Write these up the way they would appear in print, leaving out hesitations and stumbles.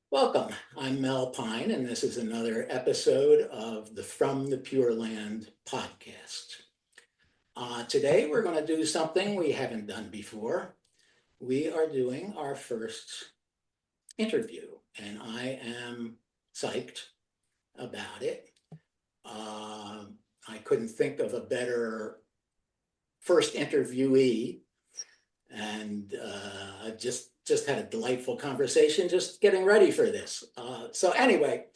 Welcome. I'm Mel Pine, and this is another episode of the From the Pure Land podcast. Today, we're going to do something we haven't done before. We are doing our first interview, and I am psyched about it. I couldn't think of a better first interviewee, and I just had a delightful conversation just getting ready for this. So anyway,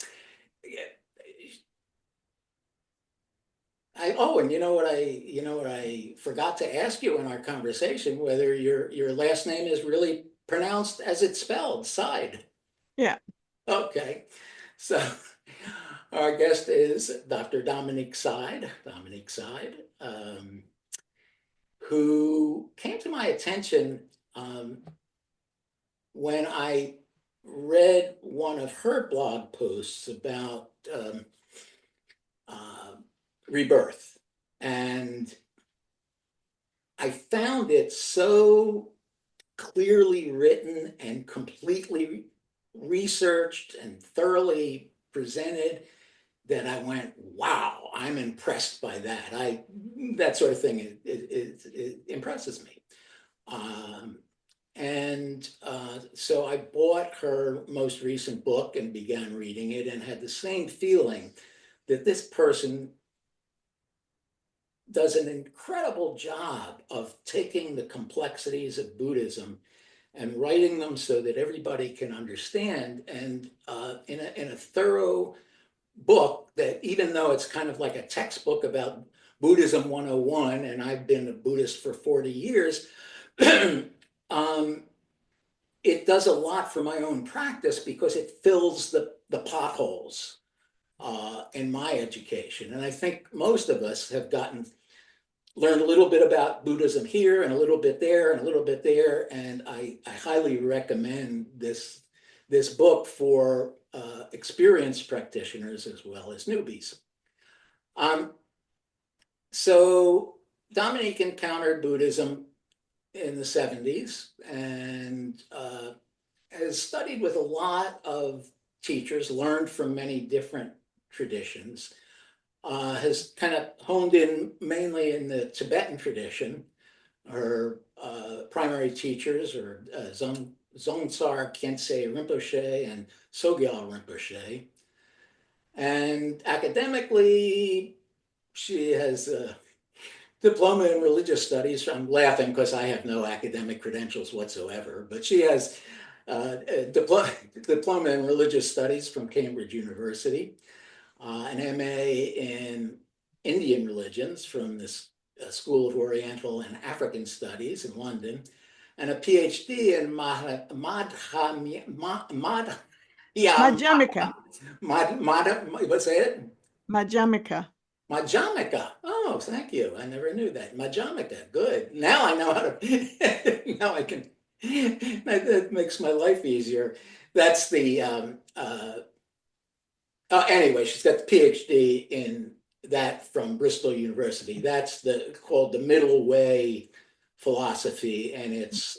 and you know what I forgot to ask you in our conversation, whether your last name is really pronounced as it's spelled, Side. Yeah. Okay. So our guest is Dr. Dominique Side, who came to my attention when I read one of her blog posts about rebirth. And I found it so clearly written and completely researched and thoroughly presented that I went, wow, I'm impressed by that. That sort of thing, it impresses me. So I bought her most recent book and began reading it and had the same feeling that this person does an incredible job of taking the complexities of Buddhism and writing them so that everybody can understand. And in a thorough book that, even though it's kind of like a textbook about Buddhism 101, and I've been a Buddhist for 40 years, it does a lot for my own practice because it fills the potholes in my education. And I think most of us have learned a little bit about Buddhism here and a little bit there and a little bit there. And I highly recommend this book for experienced practitioners as well as newbies. So Dominique encountered Buddhism in the 70s and has studied with a lot of teachers, learned from many different traditions, has kind of honed in mainly in the Tibetan tradition. Her primary teachers are Zongsar Khyentse Rinpoche and Sogyal Rinpoche. And academically, she has a diploma in religious studies. I'm laughing because I have no academic credentials whatsoever, but she has a diploma in religious studies from Cambridge University, an MA in Indian religions from the School of Oriental and African Studies in London, and a PhD in Madhyamika. what's it? Madhyamika. Majamika. Oh, thank you. I never knew that. Majamika. Good. Now I know how to. Now I can. That makes my life easier. That's the. Anyway, she's got the PhD in that from Bristol University. That's called the Middle Way philosophy, and it's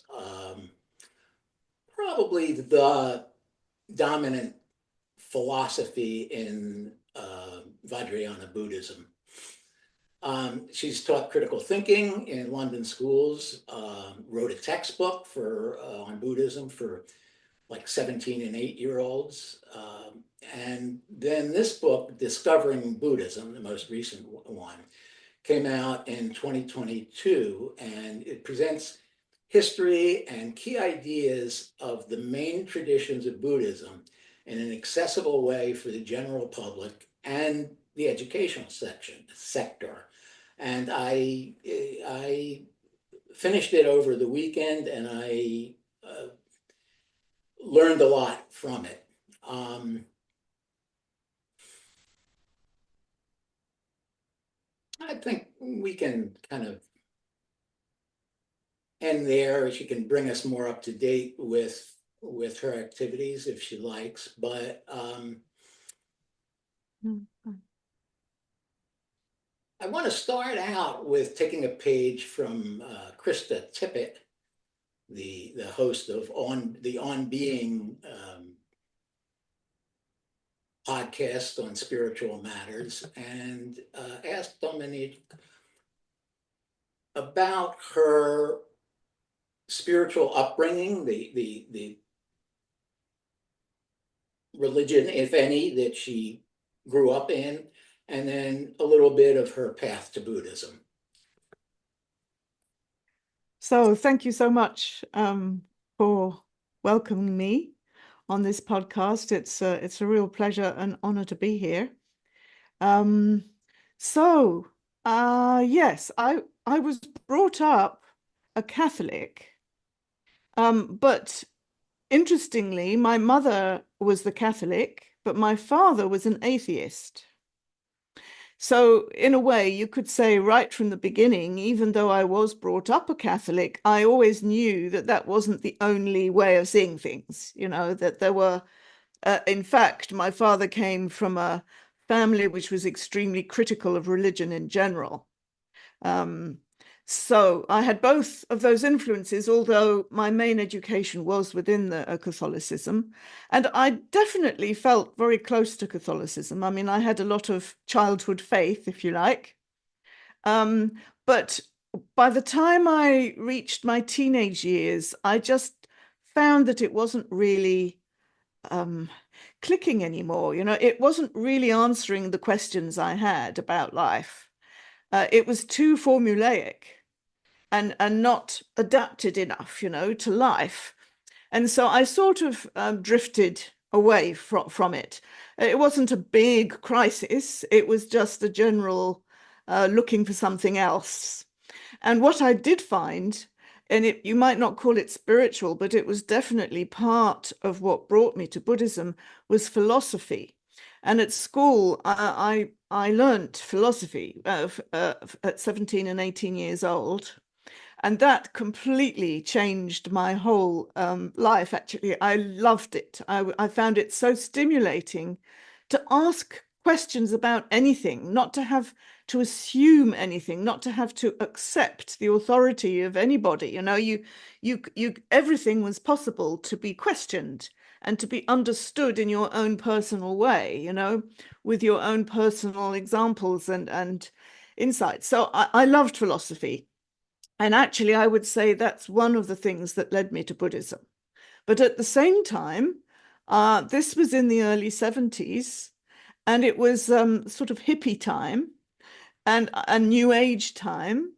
probably the dominant philosophy in Vajrayana Buddhism. She's taught critical thinking in London schools, wrote a textbook on Buddhism for like 17 and 8-year-olds. And then this book, Discovering Buddhism, the most recent one, came out in 2022, and it presents history and key ideas of the main traditions of Buddhism in an accessible way for the general public and the educational sector. And I finished it over the weekend, and I learned a lot from it. I think we can kind of end there. She can bring us more up to date with her activities if she likes, but I want to start out with taking a page from Krista Tippett, the host of On Being podcast on spiritual matters and asked Dominique about her spiritual upbringing, the religion, if any, that she grew up in, and then a little bit of her path to Buddhism. So thank you so much for welcoming me on this podcast. It's a real pleasure and honor to be here. Um, so yes, I was brought up a Catholic, but interestingly, my mother was the Catholic, but my father was an atheist. So, in a way, you could say right from the beginning, even though I was brought up a Catholic, I always knew that that wasn't the only way of seeing things, that there were, in fact, my father came from a family which was extremely critical of religion in general. So I had both of those influences, although my main education was within the Catholicism. And I definitely felt very close to Catholicism. I mean, I had a lot of childhood faith, if you like. But by the time I reached my teenage years, I just found that it wasn't really clicking anymore. It wasn't really answering the questions I had about life. It was too formulaic and not adapted enough, to life. And so I sort of drifted away from it. It wasn't a big crisis. It was just a general looking for something else. And what I did find, and you might not call it spiritual, but it was definitely part of what brought me to Buddhism, was philosophy. And at school, I learned philosophy at 17 and 18 years old. And that completely changed my whole life, actually. I loved it. I found it so stimulating to ask questions about anything, not to have to assume anything, not to have to accept the authority of anybody. Everything was possible to be questioned and to be understood in your own personal way, with your own personal examples and insights. So I loved philosophy. And actually, I would say that's one of the things that led me to Buddhism. But at the same time, this was in the early 70s, and it was sort of hippie time and a new age time.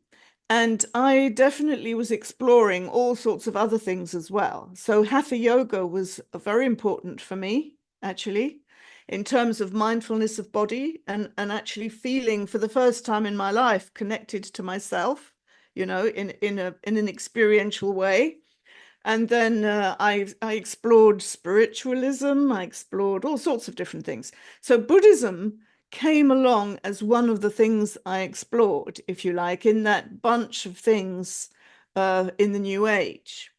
And I definitely was exploring all sorts of other things as well. So hatha yoga was very important for me, actually, in terms of mindfulness of body and actually feeling for the first time in my life connected to myself, in an experiential way. And then I explored spiritualism. I explored all sorts of different things. So Buddhism came along as one of the things I explored, if you like, in that bunch of things in the New Age.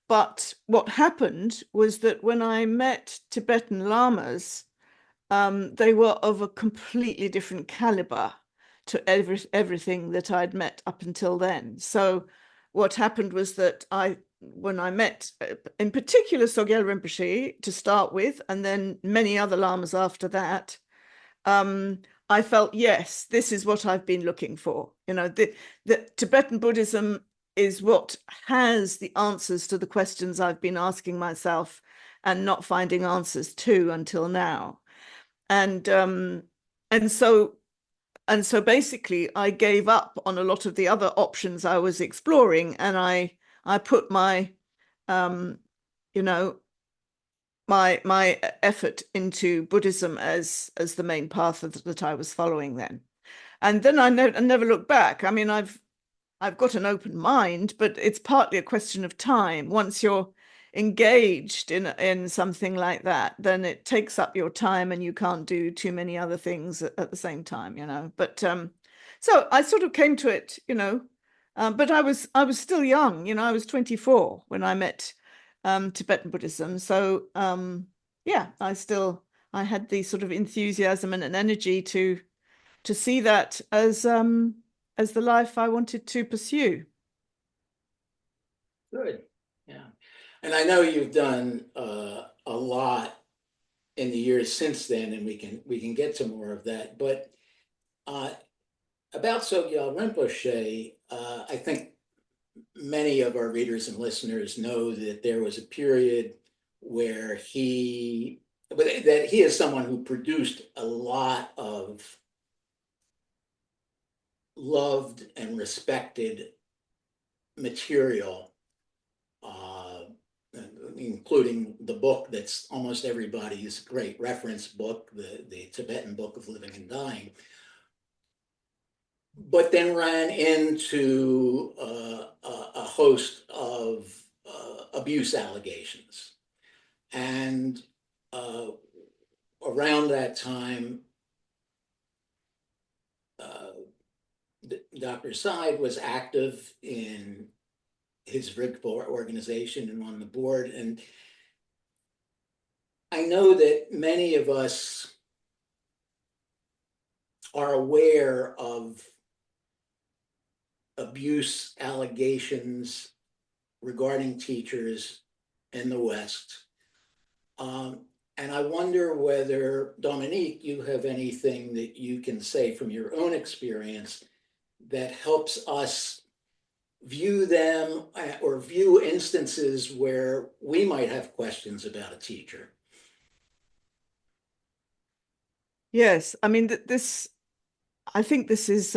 But what happened was that when I met Tibetan lamas, they were of a completely different caliber to everything that I'd met up until then. So what happened was that when I met, in particular, Sogyal Rinpoche to start with, and then many other lamas after that, I felt, yes, this is what I've been looking for. The Tibetan Buddhism is what has the answers to the questions I've been asking myself and not finding answers to until now. And so basically I gave up on a lot of the other options I was exploring, and I put my my effort into Buddhism as the main path that I was following then. And then I never looked back. I mean, I've got an open mind, but it's partly a question of time. Once you're engaged in something like that, then it takes up your time and you can't do too many other things at the same time, But so I sort of came to it, but I was still young, I was 24 when I met Tibetan Buddhism. So yeah, I had the sort of enthusiasm and an energy to see that as the life I wanted to pursue. Good. Yeah. And I know you've done a lot in the years since then, and we can get to more of that. But uh, about Sogyal Rinpoche, I think many of our readers and listeners know that there was a period where that he is someone who produced a lot of loved and respected material, uh, including the book that's almost everybody's great reference book, the Tibetan Book of Living and Dying, but then ran into a host of abuse allegations. And uh, around that time, uh, Dr. Seid was active in his Rigpa organization and on the board. And I know that many of us are aware of abuse allegations regarding teachers in the West. And I wonder whether, Dominique, you have anything that you can say from your own experience that helps us view them or view instances where we might have questions about a teacher. Yes, I mean this. I think this is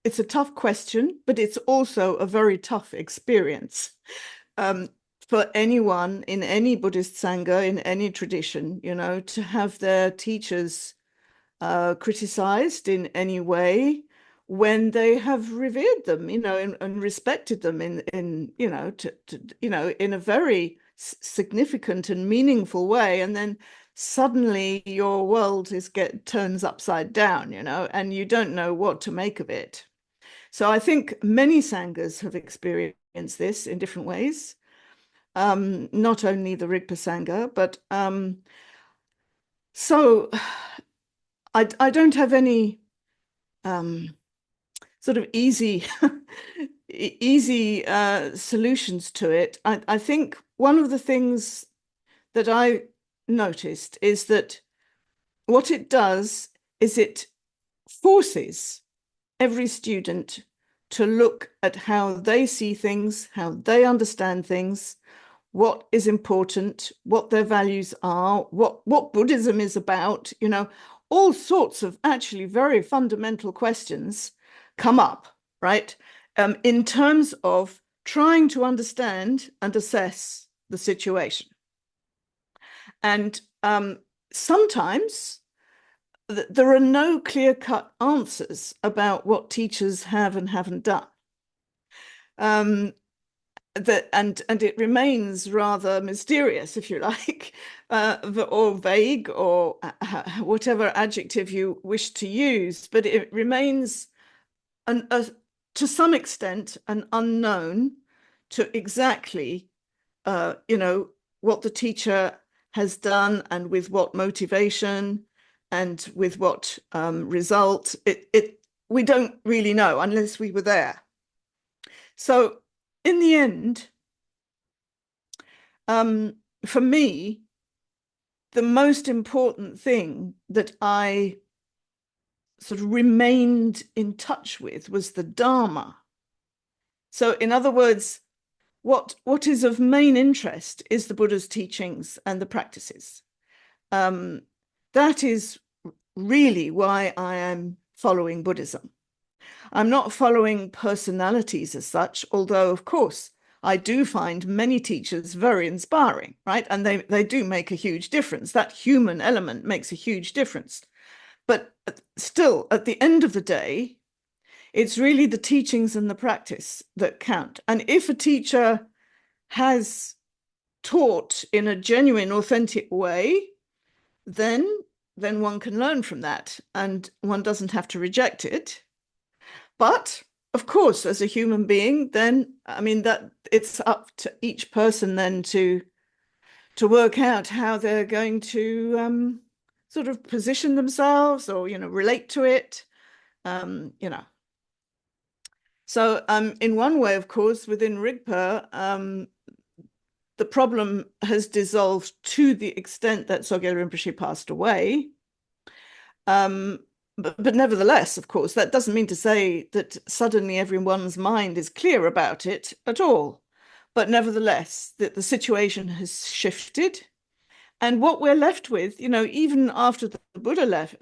it's a tough question, but it's also a very tough experience for anyone in any Buddhist Sangha, in any tradition, to have their teachers criticized in any way when they have revered them, and respected them in a very significant and meaningful way, and then suddenly your world turns upside down, and you don't know what to make of it. So I think many sanghas have experienced this in different ways. Not only the Rigpa Sangha, but so I don't have any sort of easy solutions to it. I think one of the things that I noticed is that what it does is it forces every student to look at how they see things, how they understand things, what is important, what their values are, what Buddhism is about, all sorts of actually very fundamental questions come up, right? In terms of trying to understand and assess the situation. And sometimes there are no clear-cut answers about what teachers have and haven't done. And it remains rather mysterious, if you like, or vague, or whatever adjective you wish to use. But it remains, to some extent, an unknown to exactly, what the teacher has done and with what motivation and with what result. We don't really know unless we were there. So in the end, for me, the most important thing that I sort of remained in touch with was the Dharma. So in other words, what is of main interest is the Buddha's teachings and the practices. That is really why I am following Buddhism. I'm not following personalities as such, although, of course, I do find many teachers very inspiring, right? And they do make a huge difference. That human element makes a huge difference. But still, at the end of the day, it's really the teachings and the practice that count. And if a teacher has taught in a genuine, authentic way, then one can learn from that, and one doesn't have to reject it. But of course, as a human being, then I mean that it's up to each person then to work out how they're going to sort of position themselves or relate to it. So in one way, of course, within Rigpa, the problem has dissolved to the extent that Sogyal Rinpoche passed away. But nevertheless, of course, that doesn't mean to say that suddenly everyone's mind is clear about it at all. But nevertheless, that the situation has shifted. And what we're left with, even after the Buddha left,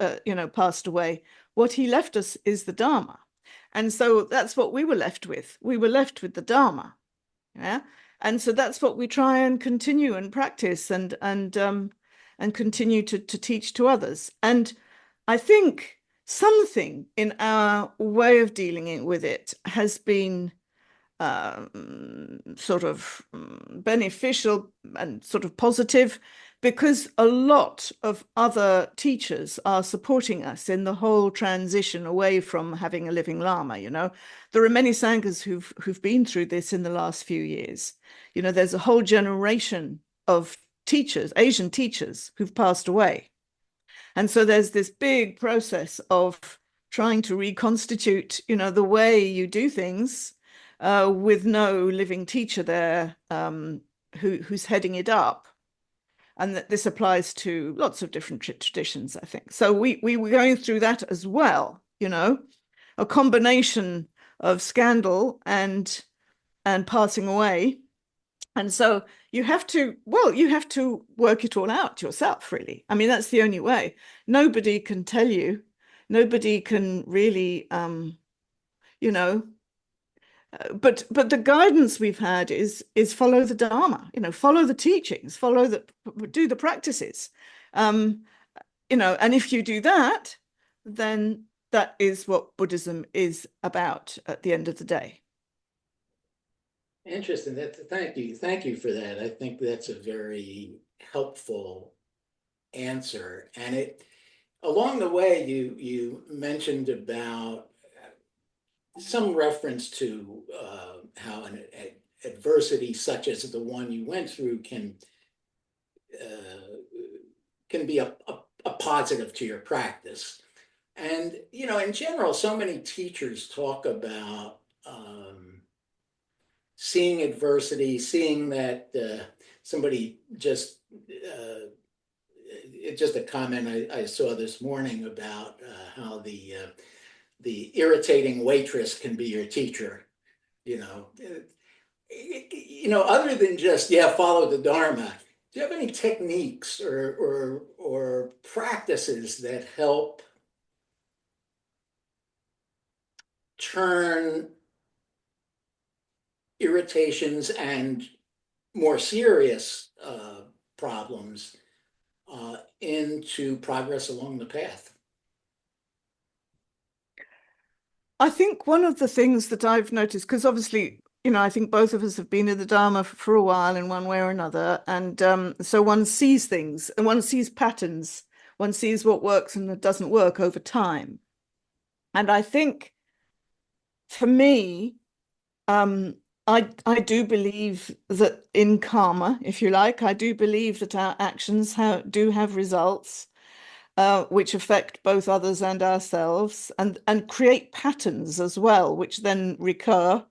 passed away, what he left us is the Dharma. And so that's what we were left with. We were left with the Dharma. Yeah. And so that's what we try and continue and practice and continue to teach to others. And I think something in our way of dealing with it has been sort of beneficial and sort of positive, because a lot of other teachers are supporting us in the whole transition away from having a living Lama. There are many Sanghas who've been through this in the last few years. There's a whole generation of teachers, Asian teachers, who've passed away. And so there's this big process of trying to reconstitute, the way you do things with no living teacher there who's heading it up. And that this applies to lots of different traditions, I think. So we were going through that as well, a combination of scandal and passing away. And so you have to work it all out yourself, really. I mean, that's the only way. Nobody can tell you, nobody can really, but the guidance we've had is follow the Dharma, follow the teachings, do the practices, and if you do that, then that is what Buddhism is about at the end of the day. Interesting. Thank you for that. I think that's a very helpful answer. And along the way, you mentioned about some reference to how an adversity such as the one you went through can be a positive to your practice. And in general, so many teachers talk about seeing adversity, seeing that somebody just a comment I saw this morning about how the irritating waitress can be your teacher. Other than just follow the Dharma. Do you have any techniques or practices that help turn irritations and more serious problems into progress along the path? I think one of the things that I've noticed, because obviously, I think both of us have been in the Dharma for a while in one way or another. And so one sees things and one sees patterns. One sees what works and what doesn't work over time. And I think for me, I do believe that in karma, if you like, I do believe that our actions do have results which affect both others and ourselves, and create patterns as well, which then recur.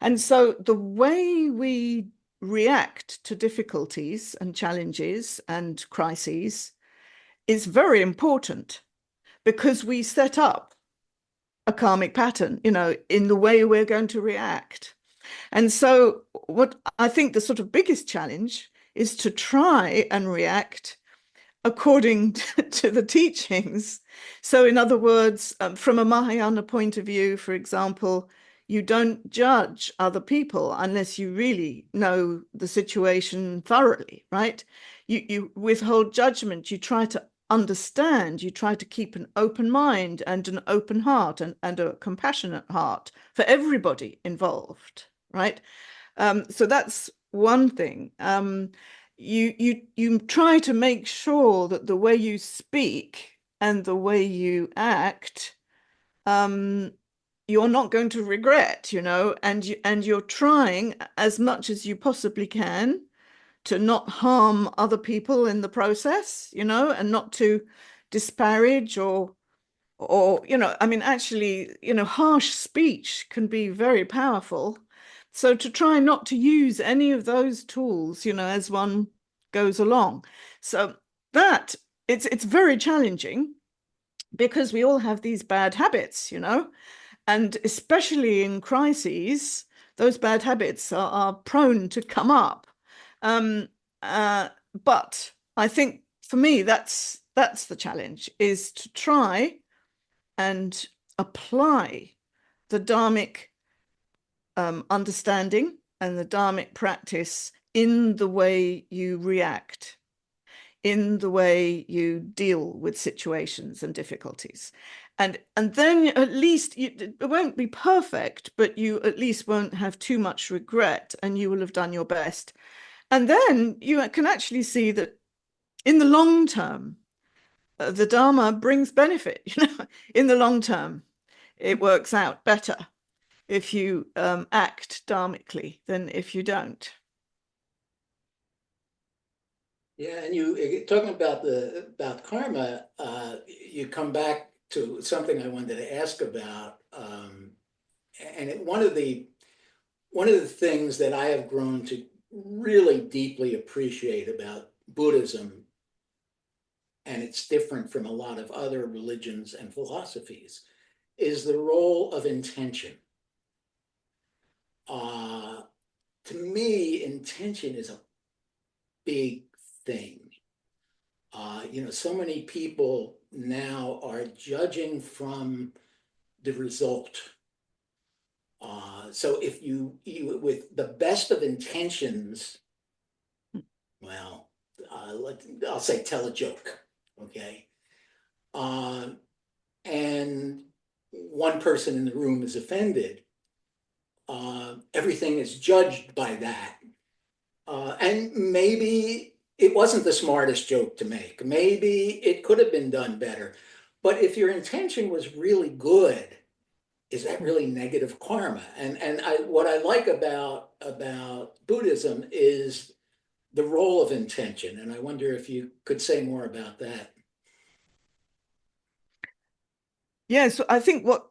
And so the way we react to difficulties and challenges and crises is very important, because we set up a karmic pattern, in the way we're going to react. And so what I think the sort of biggest challenge is to try and react according to the teachings. So in other words, from a Mahayana point of view, for example, you don't judge other people unless you really know the situation thoroughly, right? You withhold judgment. You try to understand. You try to keep an open mind and an open heart and a compassionate heart for everybody involved, right? So that's one thing. You try to make sure that the way you speak and the way you act, you're not going to regret, and you're trying as much as you possibly can to not harm other people in the process, and not to disparage or I mean, actually, harsh speech can be very powerful. So to try not to use any of those tools, you know, as one goes along. So that it's very challenging because we all have these bad habits, you know, and especially in crises, those bad habits are prone to come up. Um, uh, but I think for me, that's the challenge, is to try and apply the Dharmic understanding and the Dharmic practice in the way you react, in the way you deal with situations and difficulties. And then at least it won't be perfect, but you at least won't have too much regret and you will have done your best. And then you can actually see that in the long term, the Dharma brings benefit, you know, in the long term, it works out better if you act dharmically than if you don't. Yeah, and you talking about karma, you come back to something I wanted to ask about, and one of the things that I have grown to really deeply appreciate about Buddhism, and it's different from a lot of other religions and philosophies, is the role of intention. Uh, to me, intention is a big thing. So many people now are judging from the result. So if you with the best of intentions, well, I'll say tell a joke, okay? Uh, and one person in the room is offended, everything is judged by that. And maybe it wasn't the smartest joke to make. Maybe it could have been done better. But if your intention was really good, is that really negative karma? And what I like about Buddhism is the role of intention. And I wonder if you could say more about that. Yes, I think what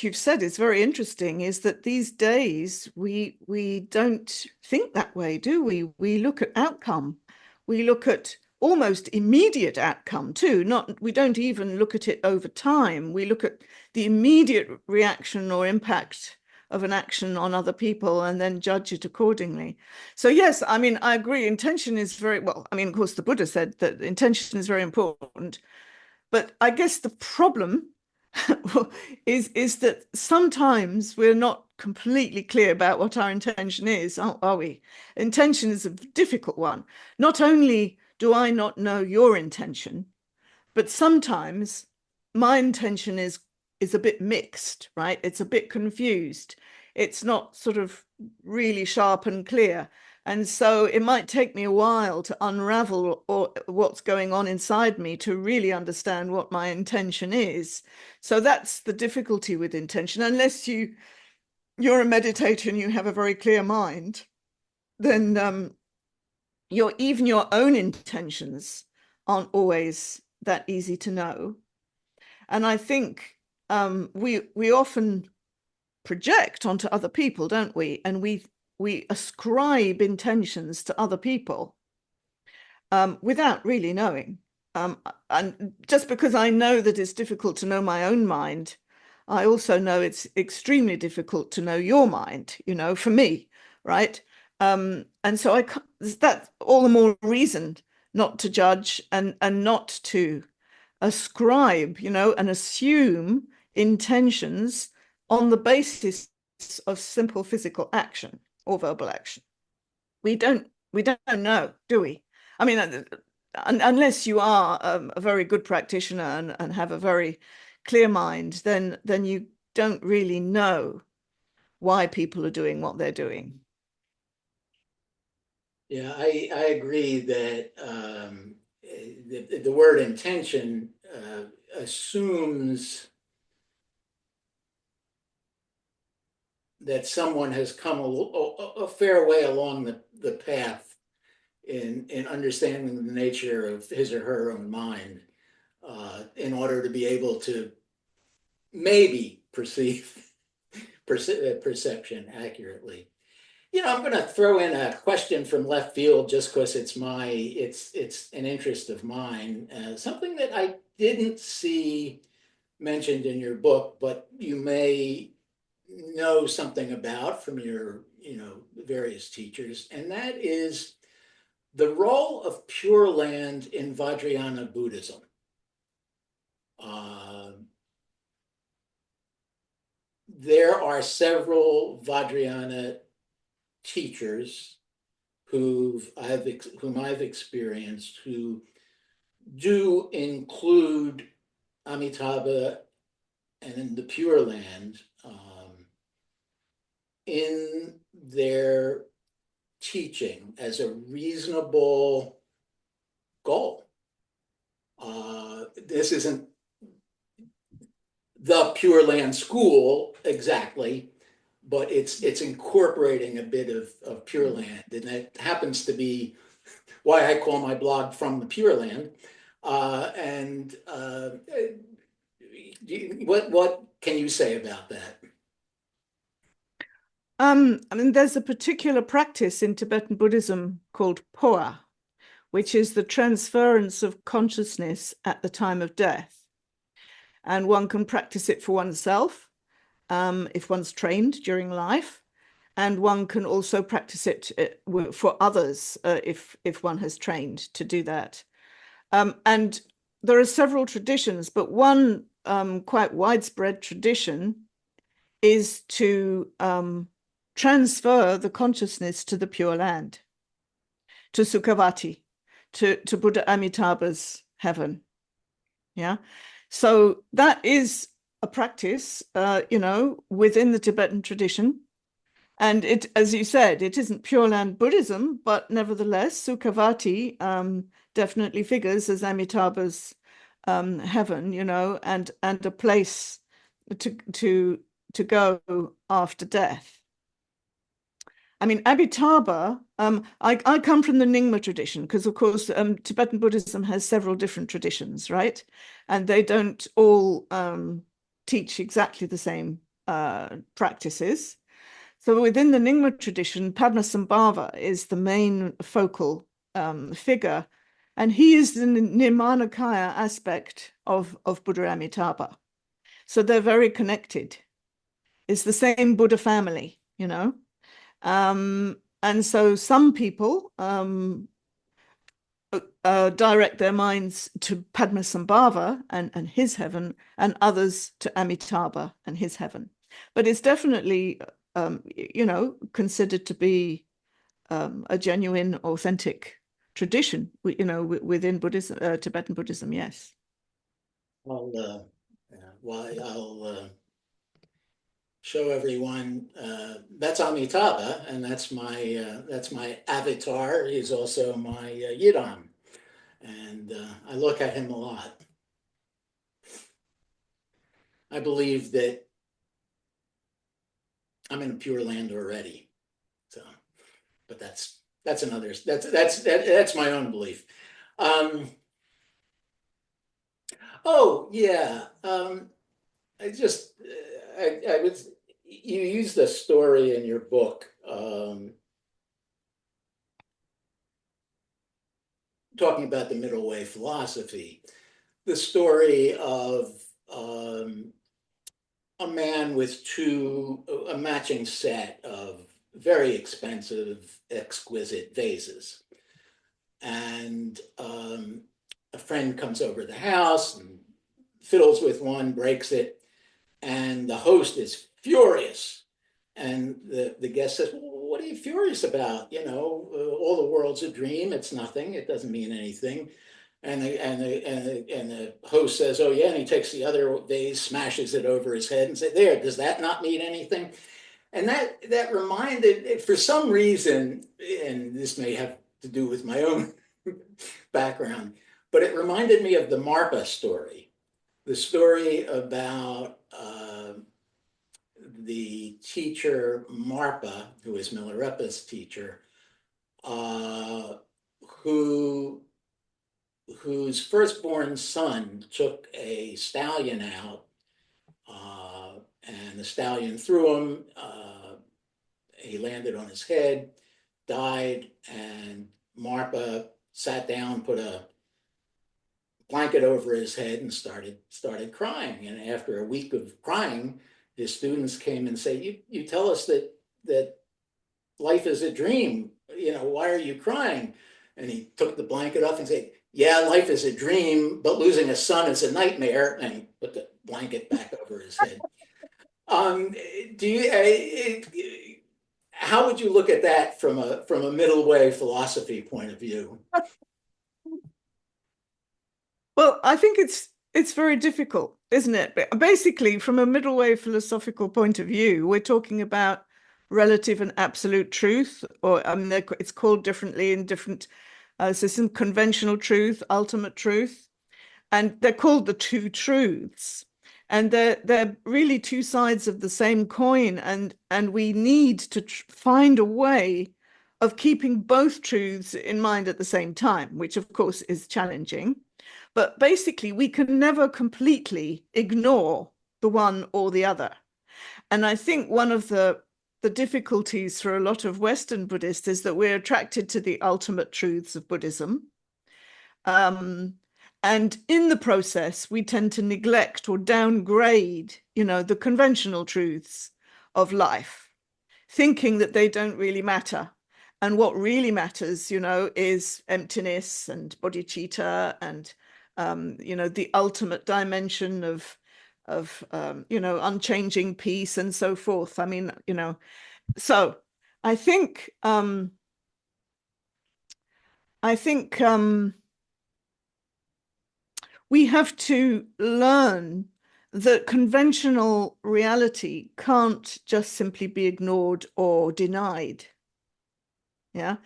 you've said is very interesting, is that these days we don't think that way, do we? We look at outcome. We look at almost immediate outcome too. Not we don't even look at it over time. We look at the immediate reaction or impact of an action on other people and then judge it accordingly. So yes, I mean, I agree. Intention is very well. I mean, of course, the Buddha said that intention is very important. But I guess the problem is that sometimes we're not completely clear about what our intention is, are we? Intention is a difficult one. Not only do I not know your intention, but sometimes my intention is a bit mixed, right? It's a bit confused. It's not sort of really sharp and clear. And so it might take me a while to unravel what's going on inside me to really understand what my intention is. So that's the difficulty with intention. Unless you're a meditator and you have a very clear mind, then even your own intentions aren't always that easy to know. And I think we often project onto other people, don't we? And we ascribe intentions to other people without really knowing. And just because I know that it's difficult to know my own mind, I also know it's extremely difficult to know your mind, you know, for me, right? And so that's all the more reason not to judge and not to ascribe, you know, and assume intentions on the basis of simple physical action or verbal action. We don't know, do we? I mean, unless you are a very good practitioner and have a very clear mind, then you don't really know why people are doing what they're doing. Yeah, I agree that the word intention assumes that someone has come a fair way along the path in understanding the nature of his or her own mind, in order to be able to maybe perceive perception accurately. I'm going to throw in a question from left field just because it's an interest of mine. Something that I didn't see mentioned in your book, but you may know something about from your, various teachers, and that is the role of Pure Land in Vajrayana Buddhism. There are several Vajrayana teachers whom I've experienced who do include Amitabha and the Pure Land in their teaching as a reasonable goal. This isn't the Pure Land school exactly, but it's incorporating a bit of Pure Land, and that happens to be why I call my blog From the Pure Land. What can you say about that? There's a particular practice in Tibetan Buddhism called Poa, which is the transference of consciousness at the time of death. And one can practice it for oneself if one's trained during life. And one can also practice it for others if one has trained to do that. And there are several traditions, but one quite widespread tradition is to transfer the consciousness to the Pure Land, to Sukhavati, to Buddha Amitabha's heaven. Yeah. So that is a practice, within the Tibetan tradition. And it, as you said, it isn't Pure Land Buddhism, but nevertheless, Sukhavati definitely figures as Amitabha's heaven, and a place to go after death. I mean, Amitabha, I come from the Nyingma tradition because, of course, Tibetan Buddhism has several different traditions, right? And they don't all teach exactly the same practices. So within the Nyingma tradition, Padmasambhava is the main focal figure, and he is the Nirmanakaya aspect of Buddha Amitabha. So they're very connected. It's the same Buddha family, and so some people direct their minds to Padmasambhava and his heaven, and others to Amitabha and his heaven. But it's definitely, considered to be a genuine, authentic tradition, within Buddhism, Tibetan Buddhism. Yes. I'll show everyone that's Amitabha, and that's my avatar. He's also my yidam, and I look at him a lot. I believe that I'm in a Pure Land already, so, but that's my own belief. Oh yeah, I just I was you used a story in your book talking about the middle way philosophy, the story of a man with a matching set of very expensive, exquisite vases. And a friend comes over the house and fiddles with one, breaks it, and the host is furious. And the guest says, well, what are you furious about? All the world's a dream. It's nothing. It doesn't mean anything. And the host says, oh yeah, and he takes the other vase, smashes it over his head and says, there, does that not mean anything? And that reminded, for some reason, and this may have to do with my own background, but it reminded me of the Marpa story, the story about the teacher Marpa, who is Milarepa's teacher, whose firstborn son took a stallion out and and the stallion threw him. He landed on his head, died, and Marpa sat down, put a blanket over his head, and started crying. And after a week of crying, his students came and said, "You tell us that life is a dream. Why are you crying?" And he took the blanket off and said, "Yeah, life is a dream, but losing a son is a nightmare." And he put the blanket back over his head. Do you? How would you look at that from a middle way philosophy point of view? Well, I think it's very difficult, isn't it? But basically, from a middle way philosophical point of view, we're talking about relative and absolute truth, or I mean, it's called differently in different systems: conventional truth, ultimate truth, and they're called the two truths. And they're really two sides of the same coin, and we need to find a way of keeping both truths in mind at the same time, which of course is challenging. But basically, we can never completely ignore the one or the other. And I think one of the difficulties for a lot of Western Buddhists is that we're attracted to the ultimate truths of Buddhism. And in the process, we tend to neglect or downgrade, the conventional truths of life, thinking that they don't really matter. And what really matters, is emptiness and bodhicitta and, the ultimate dimension of unchanging peace and so forth. I mean, so I think we have to learn that conventional reality can't just simply be ignored or denied. Yeah.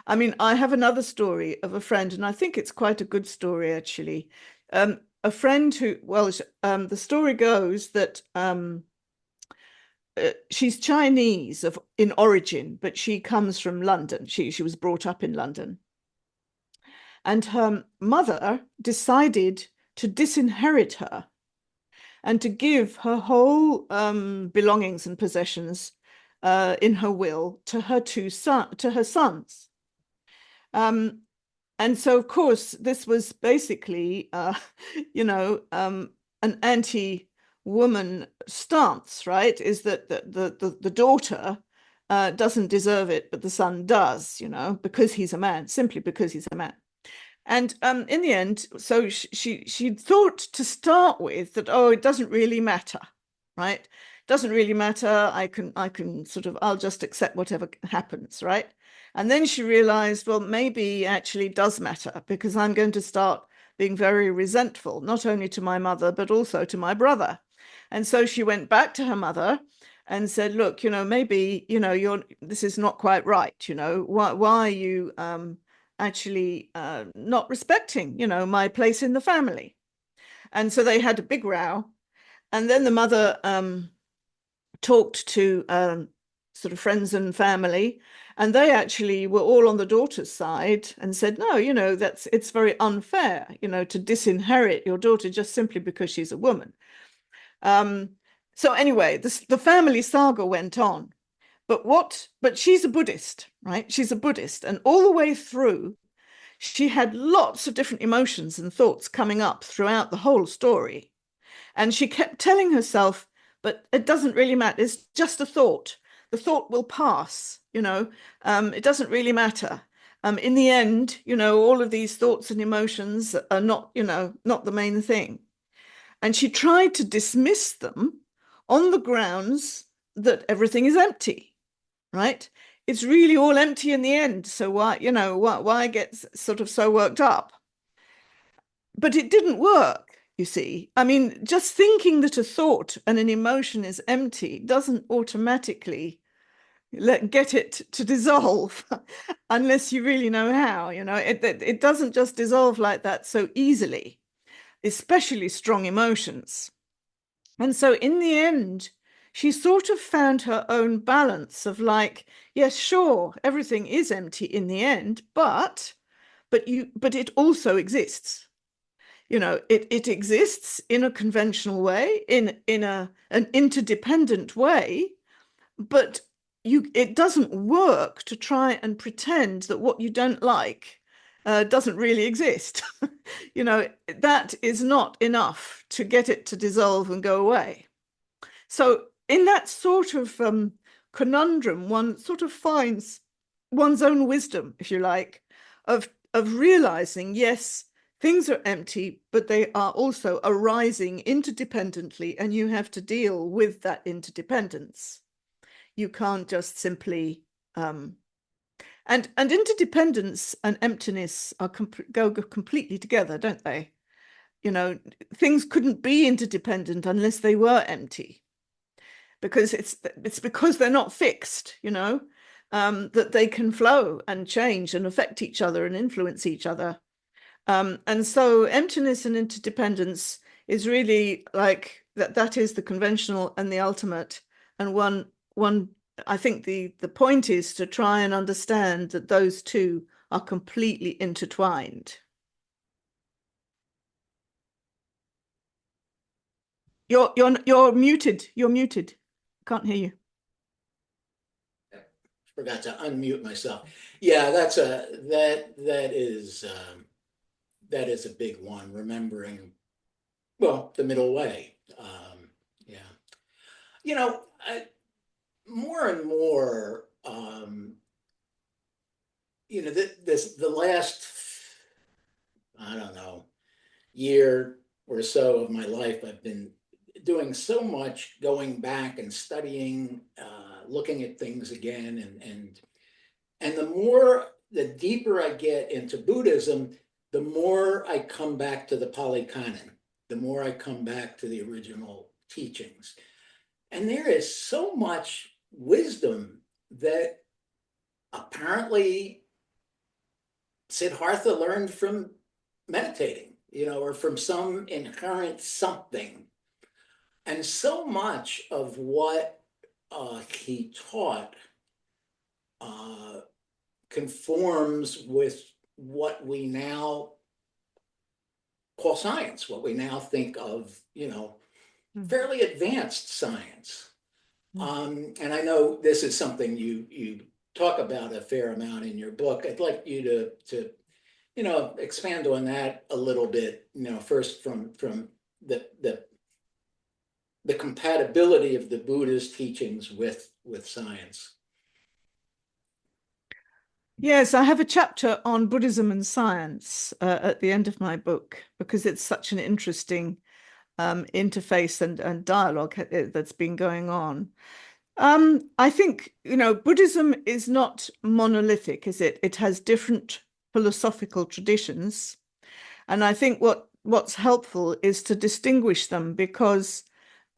I mean, I have another story of a friend, and I think it's quite a good story, actually. A friend who, well, the story goes that she's Chinese in origin, but she comes from London. She was brought up in London. And her mother decided to disinherit her and to give her whole belongings and possessions in her will to her sons. And so, of course, this was basically, an anti-woman stance, right? Is that the daughter doesn't deserve it, but the son does, because he's a man, simply because he's a man. And in the end, so she thought to start with that, oh, it doesn't really matter, right? It doesn't really matter. I can sort of, I'll just accept whatever happens, right? And then she realized, well, maybe actually does matter, because I'm going to start being very resentful, not only to my mother, but also to my brother. And so she went back to her mother and said, look, maybe, this is not quite right. Why are you actually not respecting, my place in the family? And so they had a big row. And then the mother talked to sort of friends and family, and they actually were all on the daughter's side and said, no, it's very unfair, to disinherit your daughter just simply because she's a woman. So anyway, the family saga went on. But she's a Buddhist, right? She's a Buddhist. And all the way through, she had lots of different emotions and thoughts coming up throughout the whole story. And she kept telling herself, but it doesn't really matter. It's just a thought. The thought will pass, it doesn't really matter. In the end, all of these thoughts and emotions are not the main thing. And she tried to dismiss them on the grounds that everything is empty, right? It's really all empty in the end. So why get sort of so worked up? But it didn't work, you see. I mean, just thinking that a thought and an emotion is empty doesn't automatically get it to dissolve unless you really know how. It doesn't just dissolve like that so easily, especially strong emotions. And so in the end, she sort of found her own balance of like, yes, sure, everything is empty in the end, but it also exists. it exists in a conventional way, in an interdependent way, but it doesn't work to try and pretend that what you don't like doesn't really exist. That is not enough to get it to dissolve and go away. So in that sort of conundrum, one sort of finds one's own wisdom, if you like, of realizing, yes, things are empty, but they are also arising interdependently, and you have to deal with that interdependence. You can't just simply and interdependence and emptiness go completely together, don't they? Things couldn't be interdependent unless they were empty, because it's because they're not fixed, that they can flow and change and affect each other and influence each other. And so emptiness and interdependence is really like that is the conventional and the ultimate. And one I think the point is to try and understand that those two are completely intertwined. You're muted. You're muted. Can't hear you. Forgot to unmute myself. Yeah, that is a big one. Remembering, well, the middle way. Yeah, more and more. The last, I don't know, year or so of my life, I've been doing so much going back and studying, looking at things again, and the deeper I get into Buddhism, the more I come back to the Pali Canon, the more I come back to the original teachings. And there is so much wisdom that apparently Siddhartha learned from meditating, or from some inherent something. And so much of what he taught conforms with what we now call science, what we now think of, fairly advanced science. And I know this is something you talk about a fair amount in your book. I'd like you to expand on that a little bit. First from the compatibility of the Buddha's teachings with science. Yes, I have a chapter on Buddhism and science at the end of my book, because it's such an interesting interface and dialogue that's been going on. I think, Buddhism is not monolithic, is it? It has different philosophical traditions. And I think what's helpful is to distinguish them, because,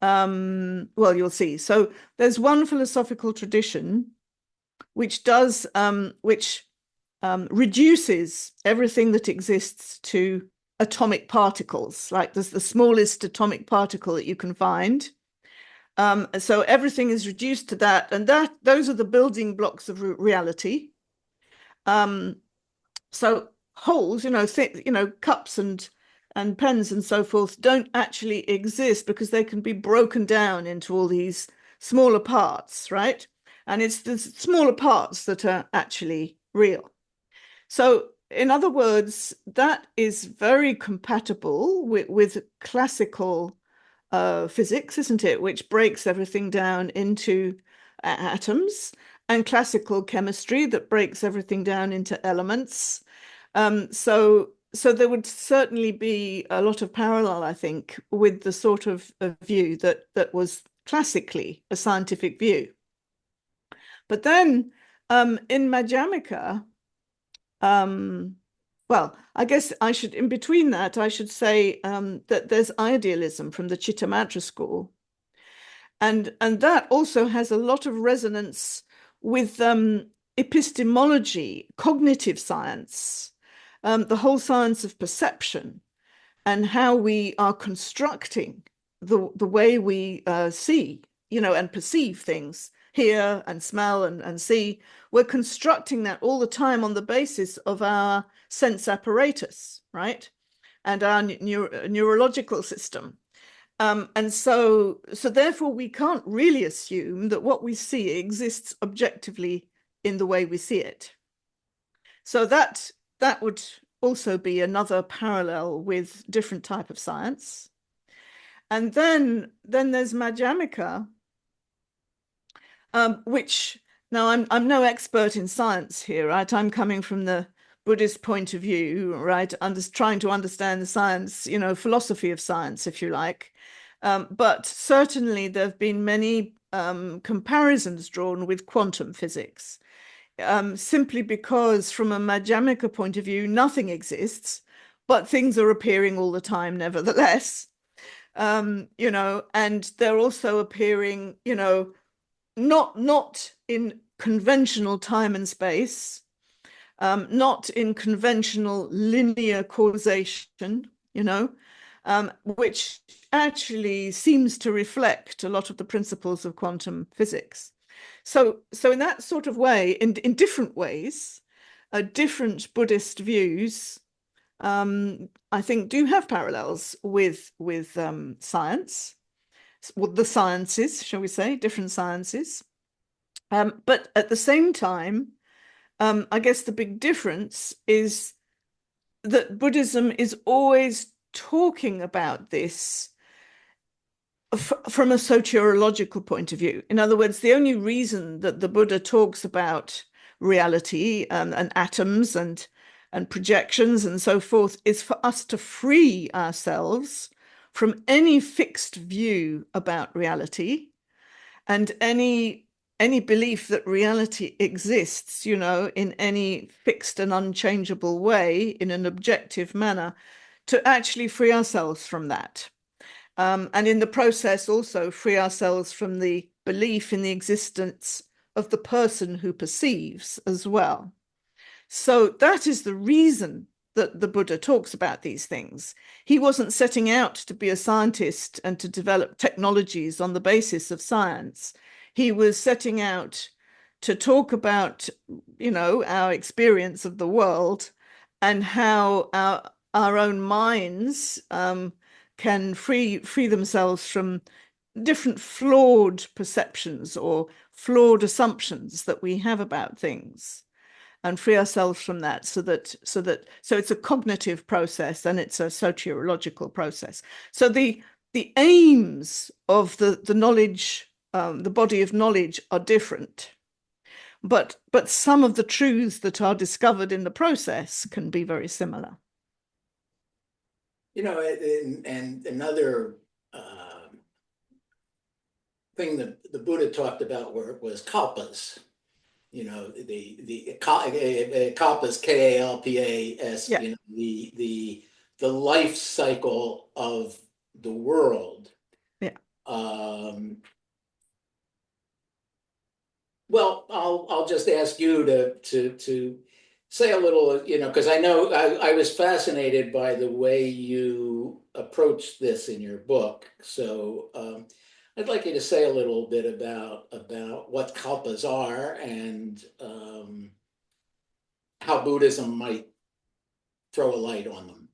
well, you'll see. So there's one philosophical tradition which reduces everything that exists to atomic particles. Like there's the smallest atomic particle that you can find. So everything is reduced to that, and those are the building blocks of reality. So holes, cups and pens and so forth don't actually exist, because they can be broken down into all these smaller parts, right? And it's the smaller parts that are actually real. So in other words, that is very compatible with classical physics, isn't it? Which breaks everything down into atoms, and classical chemistry that breaks everything down into elements. So there would certainly be a lot of parallel, I think, with the sort of view that was classically a scientific view. But then in Madhyamaka, well, I guess in between that, I should say that there's idealism from the Chittamatra school. And that also has a lot of resonance with epistemology, cognitive science, the whole science of perception, and how we are constructing the way we see, and perceive things, hear and smell and see. We're constructing that all the time on the basis of our sense apparatus, right? and our neurological system. And so therefore, we can't really assume that what we see exists objectively in the way we see it. So that would also be another parallel with different type of science. And then there's Madhyamika, which now I'm no expert in science here, right? I'm coming from the Buddhist point of view, right? Trying to understand the science, philosophy of science, if you like. But certainly there have been many comparisons drawn with quantum physics, simply because from a Madhyamika point of view, nothing exists, but things are appearing all the time nevertheless. And they're also appearing, not in conventional time and space, not in conventional linear causation, which actually seems to reflect a lot of the principles of quantum physics. So in that sort of way, in different ways, different Buddhist views, I think, do have parallels with science, well, the sciences, shall we say, different sciences. But at the same time, I guess the big difference is that Buddhism is always talking about this from a soteriological point of view. In other words, the only reason that the Buddha talks about reality and atoms and projections and so forth is for us to free ourselves from any fixed view about reality and any belief that reality exists, in any fixed and unchangeable way in an objective manner, to actually free ourselves from that. And in the process also free ourselves from the belief in the existence of the person who perceives as well. So that is the reason that the Buddha talks about these things. He wasn't setting out to be a scientist and to develop technologies on the basis of science. He was setting out to talk about, our experience of the world and how our own minds can free themselves from different flawed perceptions or flawed assumptions that we have about things, and free ourselves from that, so it's a cognitive process and it's a soteriological process. So the aims of the knowledge, the body of knowledge, are different, but some of the truths that are discovered in the process can be very similar. And another thing that the Buddha talked about was kalpas. The kalpas, Kalpas. Yeah. The life cycle of the world. Yeah. Well, I'll just ask you to say a little, because I know I was fascinated by the way you approach this in your book. So I'd like you to say a little bit about what kalpas are and how Buddhism might throw a light on them.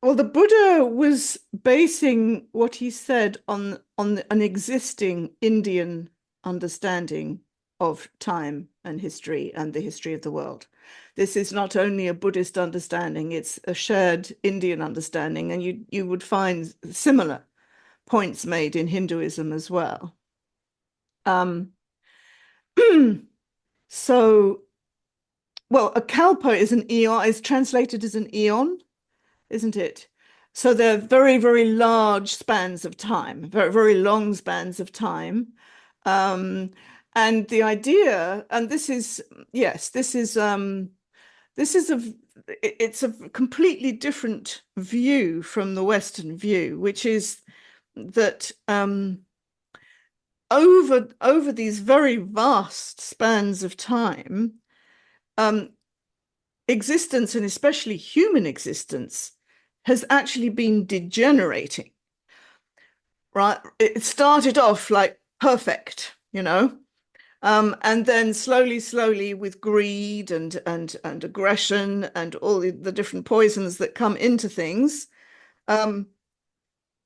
Well, the Buddha was basing what he said on an existing Indian understanding of time and history and the history of the world. This is not only a Buddhist understanding, it's a shared Indian understanding, and you would find similar points made in Hinduism as well. So, well, a kalpa is an eon, is translated as an eon, isn't it? So they're very, very large spans of time, very, very long spans of time. And the idea, and this is, yes, it's a completely different view from the Western view, which is that over these very vast spans of time, existence, and especially human existence, has actually been degenerating, right? It started off like perfect, And then slowly with greed and aggression and all the different poisons that come into things, um,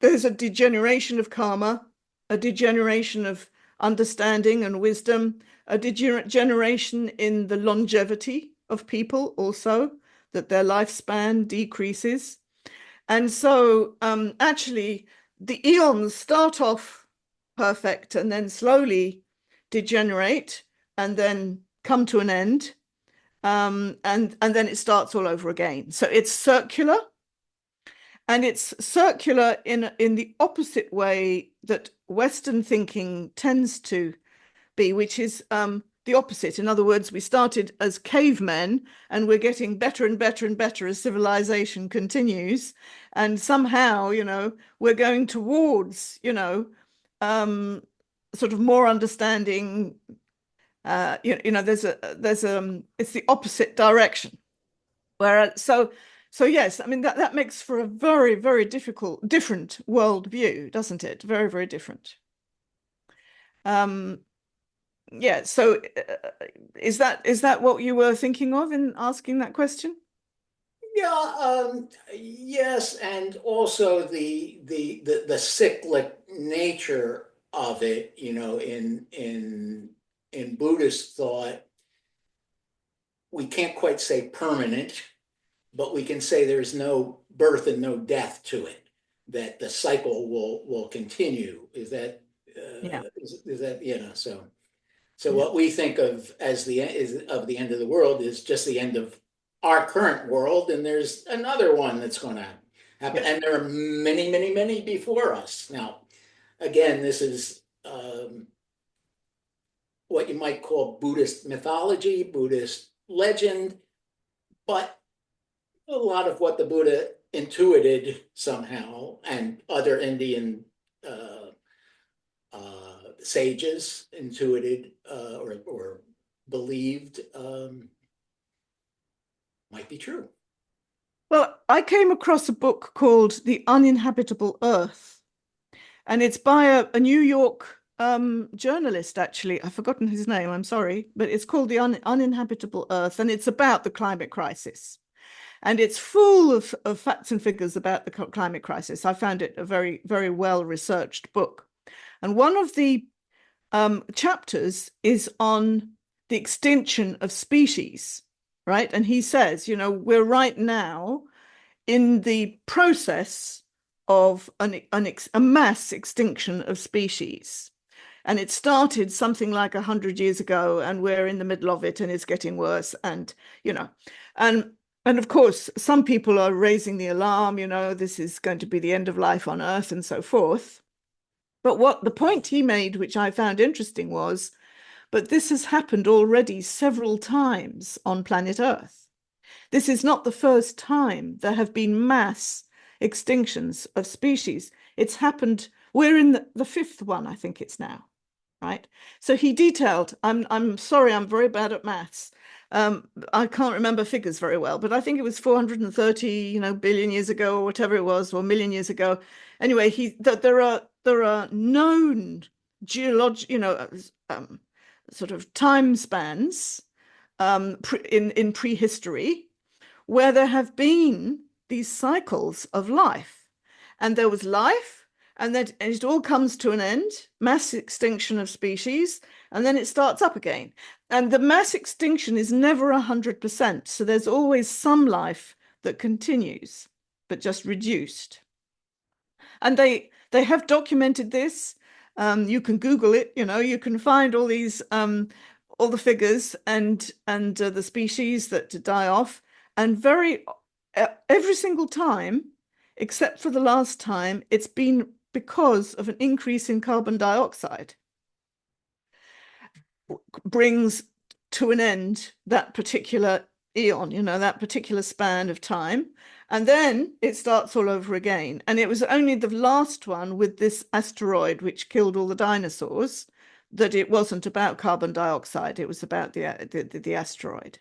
there's a degeneration of karma, a degeneration of understanding and wisdom, a degeneration in the longevity of people also, that their lifespan decreases. And so actually the eons start off perfect and then slowly degenerate and then come to an end. And then it starts all over again. So it's circular, and it's circular in the opposite way that Western thinking tends to be, which is the opposite. In other words, we started as cavemen and we're getting better and better and better as civilization continues. And somehow, we're going towards, sort of more understanding. It's the opposite direction. Whereas, so yes, I mean that makes for a very, very different worldview, doesn't it? Very, very different. Um, yeah. So, is that what you were thinking of in asking that question? Yeah, yes, and also the cyclic nature of it, in Buddhist thought, we can't quite say permanent, but we can say there's no birth and no death to it, that the cycle will continue. Is that Yeah. is that, so Yeah. what we think of as the end of the world is just the end of our current world, and there's another one that's going to happen, Yeah. and there are many, many, many before us. Now, again, this is what you might call Buddhist mythology, Buddhist legend, but a lot of what the Buddha intuited somehow, and other Indian sages intuited or believed, might be true. Well, I came across a book called The Uninhabitable Earth, and it's by a New York journalist, actually. I've forgotten his name, I'm sorry, but it's called The Uninhabitable Earth, and it's about the climate crisis. And it's full of facts and figures about the climate crisis. I found it a very, very well-researched book. And one of the chapters is on the extinction of species, right? And he says, we're right now in the process of a mass extinction of species. And it started something like 100 years ago, and we're in the middle of it, and it's getting worse. And, and and of course, some people are raising the alarm, this is going to be the end of life on Earth and so forth. But what the point he made, which I found interesting, was, but this has happened already several times on planet Earth. This is not the first time there have been mass extinctions of species. It's happened, we're in the fifth one, I think it's now, right? So he detailed, I'm sorry, I'm very bad at maths. I can't remember figures very well, but I think it was 430, billion years ago or whatever it was, or a million years ago. Anyway, there are known geological, sort of time spans in prehistory where there have been these cycles of life, and there was life, and then it all comes to an end, mass extinction of species, and then it starts up again. And the mass extinction is never 100%. So there's always some life that continues, but just reduced. And they have documented this. You can Google it, you can find all these all the figures and the species that die off. And every single time, except for the last time, it's been because of an increase in carbon dioxide, brings to an end that particular eon, that particular span of time. And then it starts all over again. And it was only the last one with this asteroid, which killed all the dinosaurs, that it wasn't about carbon dioxide. It was about the asteroid.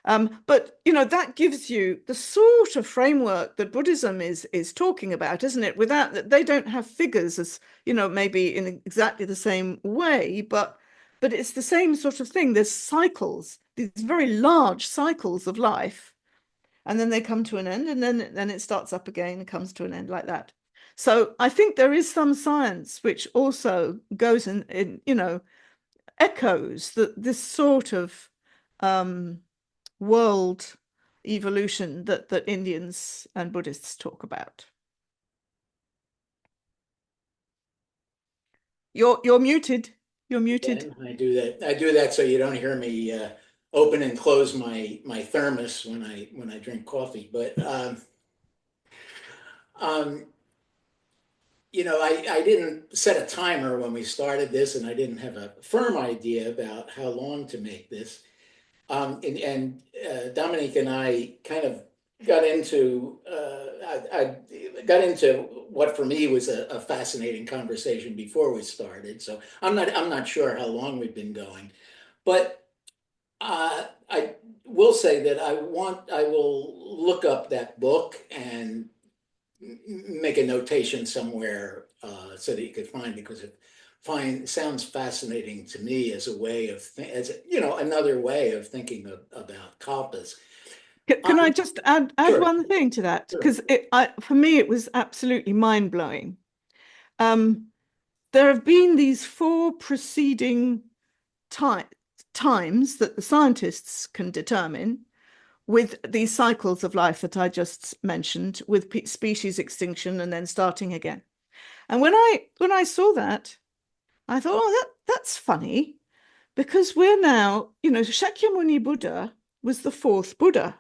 But that gives you the sort of framework that Buddhism is talking about, isn't it? Without that, they don't have figures as maybe in exactly the same way, but but it's the same sort of thing. There's cycles, these very large cycles of life, and then they come to an end, and then it starts up again and comes to an end like that. So I think there is some science which also goes in echoes this sort of world evolution that Indians and Buddhists talk about. You're muted. You're muted. And I do that. I do that so you don't hear me open and close my thermos when I drink coffee. But um, I didn't set a timer when we started this, and I didn't have a firm idea about how long to make this. And Dominique and I kind of got into I got into what for me was a fascinating conversation before we started. So I'm not sure how long we've been going, but I will say that I will look up that book and make a notation somewhere so that you could find, because it sounds fascinating to me as a way of another way of thinking about kalpas. Can I just add Sure, one thing to that? sure. Because for me, it was absolutely mind-blowing. There have been these 4 preceding times that the scientists can determine with these cycles of life that I just mentioned, with species extinction and then starting again. And when I saw that, I thought, oh, that's funny, because we're now, Shakyamuni Buddha was the 4th Buddha.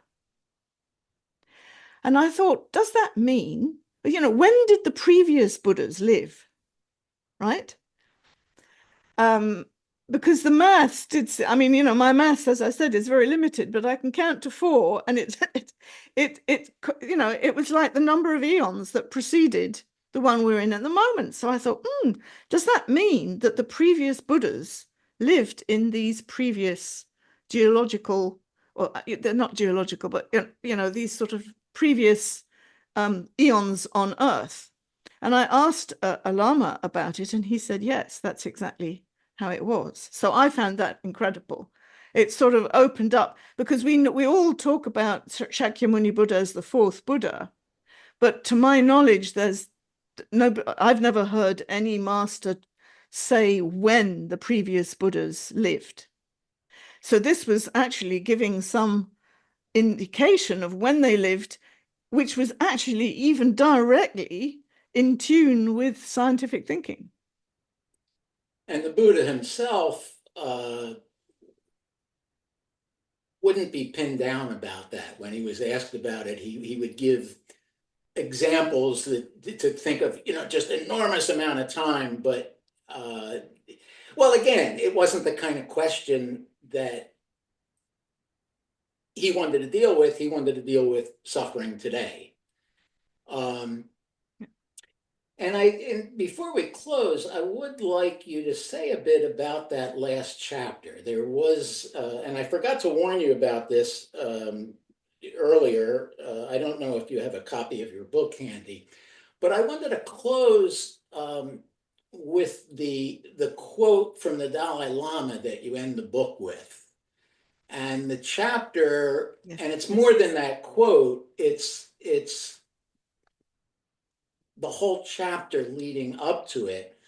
And I thought, does that mean, when did the previous Buddhas live? Right? Because the maths my maths, as I said, is very limited, but I can count to 4, and it was like the number of eons that preceded the one we're in at the moment. So I thought, does that mean that the previous Buddhas lived in these previous geological, or they're not geological, but these sort of previous eons on Earth? And I asked a Lama about it, and he said, yes, that's exactly how it was. So I found that incredible. It sort of opened up, because we all talk about Shakyamuni Buddha as the 4th Buddha, but to my knowledge, I've never heard any master say when the previous Buddhas lived. So this was actually giving some indication of when they lived, which was actually even directly in tune with scientific thinking. And the Buddha himself wouldn't be pinned down about that. When he was asked about it, he would give examples to think of, just enormous amount of time. But well, again, it wasn't the kind of question that he wanted to deal with. He wanted to deal with suffering today. And before we close, I would like you to say a bit about that last chapter. There was, and I forgot to warn you about this earlier. I don't know if you have a copy of your book handy, but I wanted to close with the quote from the Dalai Lama that you end the book with. And the chapter, Yes. and it's more than that quote, it's the whole chapter leading up to it,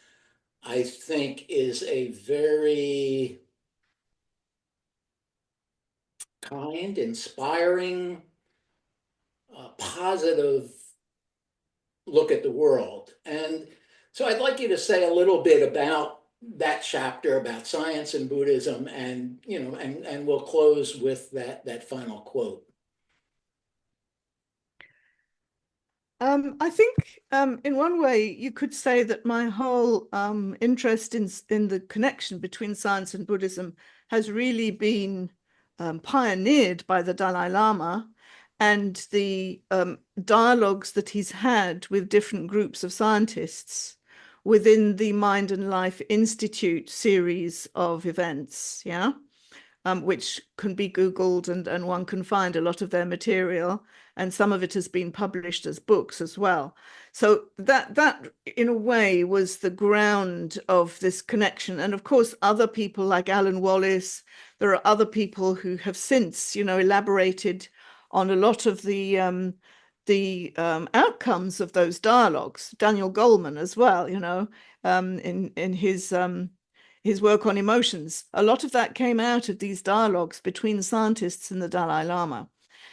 I think, is a very kind, inspiring, positive look at the world. And so I'd like you to say a little bit about that chapter, about science and Buddhism, and and we'll close with that final quote. I think in one way you could say that my whole interest in the connection between science and Buddhism has really been pioneered by the Dalai Lama and the dialogues that he's had with different groups of scientists within the Mind and Life Institute series of events. Yeah. which can be Googled and one can find a lot of their material. And some of it has been published as books as well. So that in a way was the ground of this connection. And of course, other people like Alan Wallace, there are other people who have since, elaborated on a lot of the outcomes of those dialogues. Daniel Goleman as well, in his work on emotions. A lot of that came out of these dialogues between scientists and the Dalai Lama.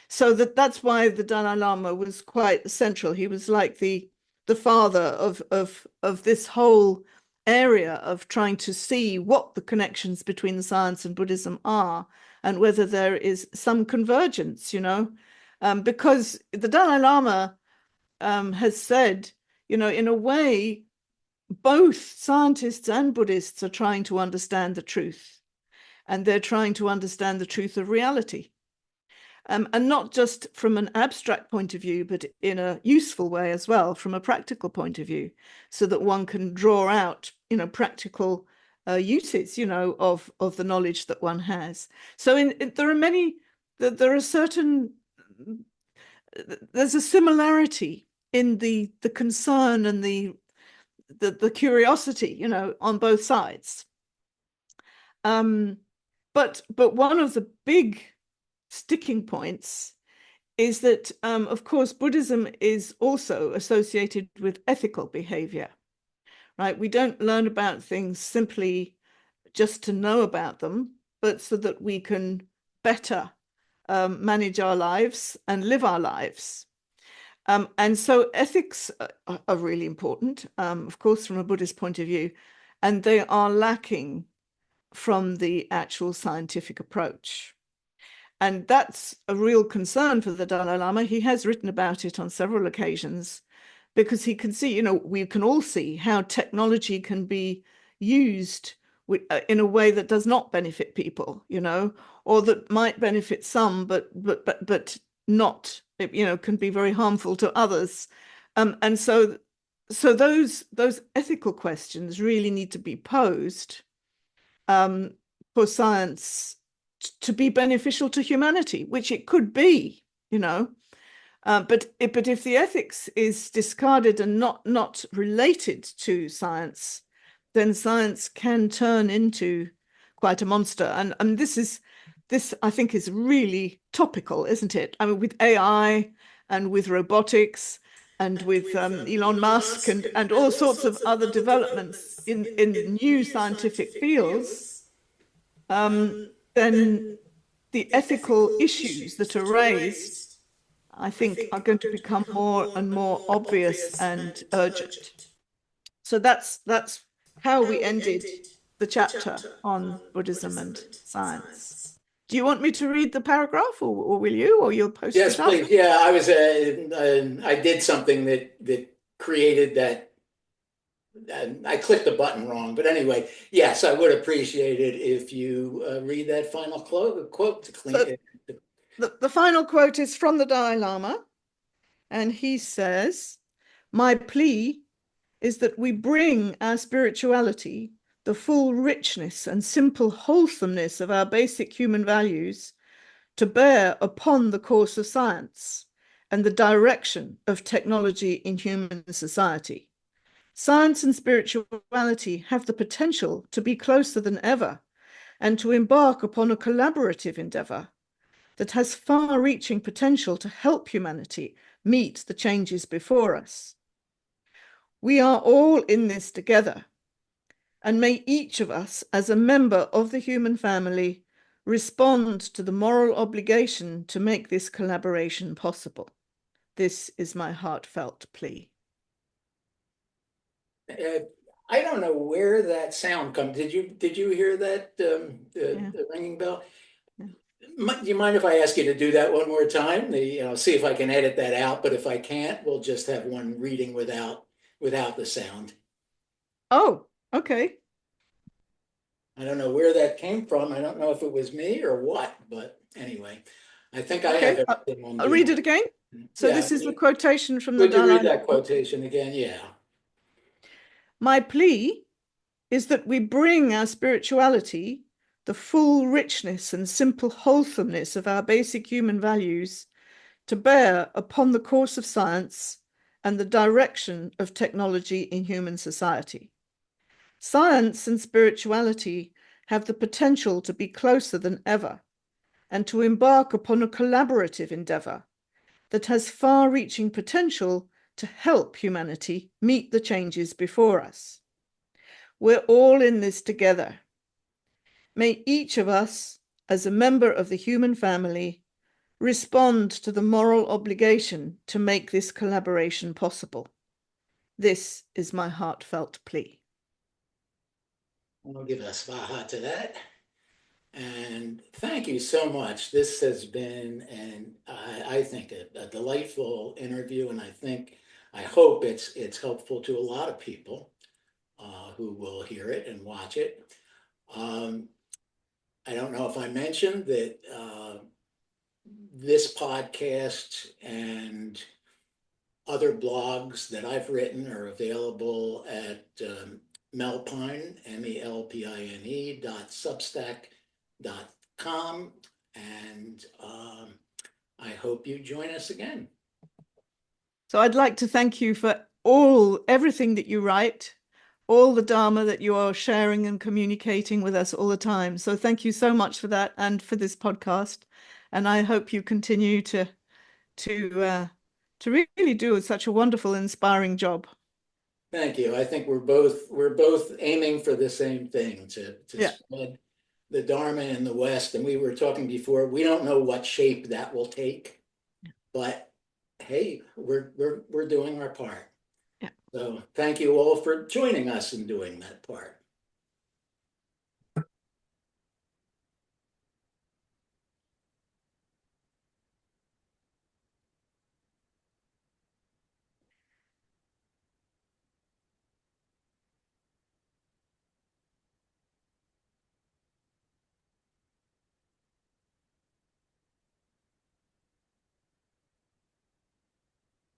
So that's why the Dalai Lama was quite central. He was like the father of this whole area of trying to see what the connections between science and Buddhism are, and whether there is some convergence, because the Dalai Lama has said, in a way, both scientists and Buddhists are trying to understand the truth, and they're trying to understand the truth of reality. And not just from an abstract point of view, but in a useful way as well, from a practical point of view, so that one can draw out, practical uses, of the knowledge that one has. So there are certain, there's a similarity in the concern and the curiosity, on both sides. But one of the big sticking points is that, of course, Buddhism is also associated with ethical behavior, right? We don't learn about things simply just to know about them, but so that we can better manage our lives and live our lives. And so ethics are really important, of course, from a Buddhist point of view, and they are lacking from the actual scientific approach. And that's a real concern for the Dalai Lama. He has written about it on several occasions, because he can see, we can all see how technology can be used in a way that does not benefit people, or that might benefit some, but not, can be very harmful to others. And so those ethical questions really need to be posed for science to be beneficial to humanity, which it could be, but if the ethics is discarded and not related to science, then science can turn into quite a monster. And this I think is really topical, isn't it? I mean, with AI and with robotics and with Elon Musk and all sorts of other developments in new scientific fields, then the ethical issues that are raised, I think, are going to become more and more obvious and urgent. So that's how we ended the chapter on Buddhism and science. Do you want me to read the paragraph, or will you, or you'll post Yes, it up? please. Yeah, I did something that created that. I clicked the button wrong, but anyway, yes, I would appreciate it if you read that final quote to clean it. The final quote is from the Dalai Lama, and he says, "My plea is that we bring our spirituality, the full richness and simple wholesomeness of our basic human values, to bear upon the course of science and the direction of technology in human society. Science and spirituality have the potential to be closer than ever and to embark upon a collaborative endeavor that has far-reaching potential to help humanity meet the changes before us. We are all in this together, and may each of us, as a member of the human family, respond to the moral obligation to make this collaboration possible. This is my heartfelt plea." I don't know where that sound comes. Did you hear that the ringing bell? Yeah. Do you mind if I ask you to do that one more time? See if I can edit that out. But if I can't, we'll just have one reading without the sound. Oh, okay. I don't know where that came from. I don't know if it was me or what, but anyway, I think I have Okay, everything on. I'll read it again. So Yeah, this is the quotation from the would you Dalai read that Lama. quotation again? Yeah. "My plea is that we bring our spirituality, the full richness and simple wholesomeness of our basic human values to bear upon the course of science and the direction of technology in human society. Science and spirituality have the potential to be closer than ever and to embark upon a collaborative endeavor that has far-reaching potential to help humanity meet the changes before us. We're all in this together. May each of us, as a member of the human family, respond to the moral obligation to make this collaboration possible. This is my heartfelt plea. I'll give a svaha to that. And thank you so much. This has been, I think, a delightful interview, and I hope it's helpful to a lot of people who will hear it and watch it. I don't know if I mentioned that this podcast and other blogs that I've written are available at Melpine, MELPINE.substack.com. And I hope you join us again. So I'd like to thank you for everything that you write, all the Dharma that you are sharing and communicating with us all the time. So thank you so much for that and for this podcast. And I hope you continue to really do such a wonderful, inspiring job. Thank you. I think we're both aiming for the same thing, to spread the Dharma in the West. And we were talking before, we don't know what shape that will take, but hey, we're doing our part. Yeah. So thank you all for joining us in doing that part.